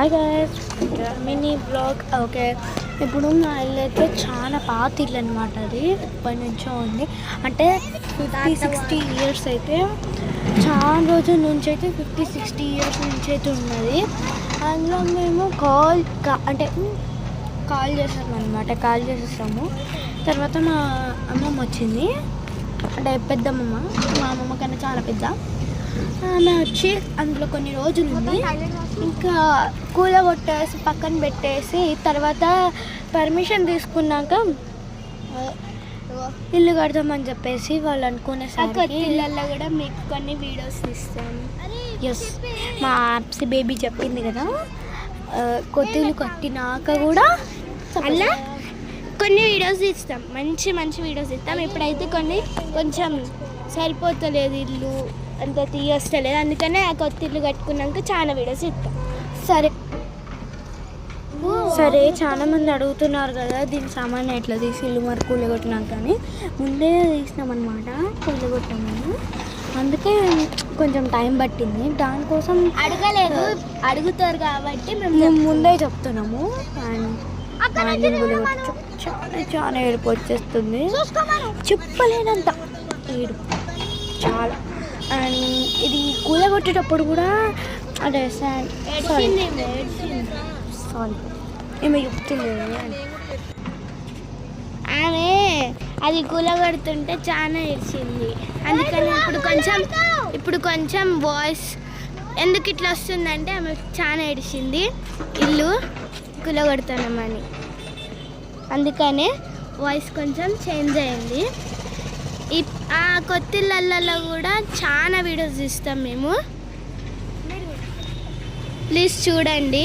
Hi guys, mini blog. Okay, ఇప్పుడు నా ఇల్లు అయితే చాలా పాత ఇల్లు అనమాట. అది ఎప్పటి నుంచో ఉంది, అంటే 50-60 ఇయర్స్ అయితే, చాలా రోజుల నుంచి అయితే 50-60 ఇయర్స్ నుంచి అయితే ఉన్నది. అందులో మేము కాల్ చేసేసాము. తర్వాత మా అమ్మమ్మ వచ్చింది, అంటే పెద్దమ్మమ్మ, మా అమ్మమ్మ కన్నా చాలా పెద్ద ఆమె వచ్చి అందులో కొన్ని రోజులు ఉంది. ఇంకా కూలగొట్టేసి పక్కన పెట్టేసి తర్వాత పర్మిషన్ తీసుకున్నాక ఇల్లు కడదామని చెప్పేసి వాళ్ళు అనుకునేసరికి ఇళ్ళల్లో కూడా మీకు కొన్ని వీడియోస్ తీస్తాను. ఎస్, మా ఆప్సి బేబీ చెప్పింది కదా, కొత్త ఇల్లు కట్టినాక కూడా అలా కొన్ని వీడియోస్ ఇస్తాం, మంచి మంచి వీడియోస్ ఇస్తాం. ఇప్పుడైతే కొంచెం సరిపోతలేదు, ఇల్లు అంత తీయస్తలేదు, అందుకనే ఆ కొత్త ఇల్లు కట్టుకున్నాక చాలా వీడియోస్ ఇస్తాం. సరే చాలా మంది అడుగుతున్నారు కదా, దీని సామాన్ ఎట్లా తీసి ఇల్లు మరి కూలగొట్టినాక కానీ ముందే తీసినామన్నమాట కూలగొట్టామని. అందుకే కొంచెం టైం పట్టింది, దానికోసం అడుగుతారు కాబట్టి మేము ముందే చెప్తున్నాము. చాలా ఏడుపు వచ్చేస్తుంది, చెప్పలేనంత ఏడుపు చాలా. అండ్ ఇది కూలగొట్టేటప్పుడు కూడా అంటే సారీ ఏమో చెప్తుంది ఆమె, అది కూలగొడుతుంటే చాలా ఏడ్చింది. అందుకని ఇప్పుడు కొంచెం వాయిస్ ఎందుకు ఇట్లా వస్తుందంటే ఆమె చాలా ఏడిచింది ఇల్లు కూలగొడుతున్నామని, అందుకనే వాయిస్ కొంచెం చేంజ్ అయింది. ఆ కొత్త ఇళ్ళల్లో కూడా చాలా వీడియోస్ ఇస్తాం మేము, ప్లీజ్ చూడండి,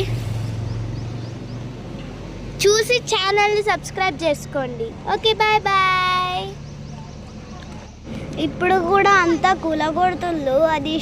చూసి ఛానల్ని సబ్స్క్రైబ్ చేసుకోండి. Okay, bye bye. ఇప్పుడు కూడా అంతా కూలగొడుతుండ్రు, అది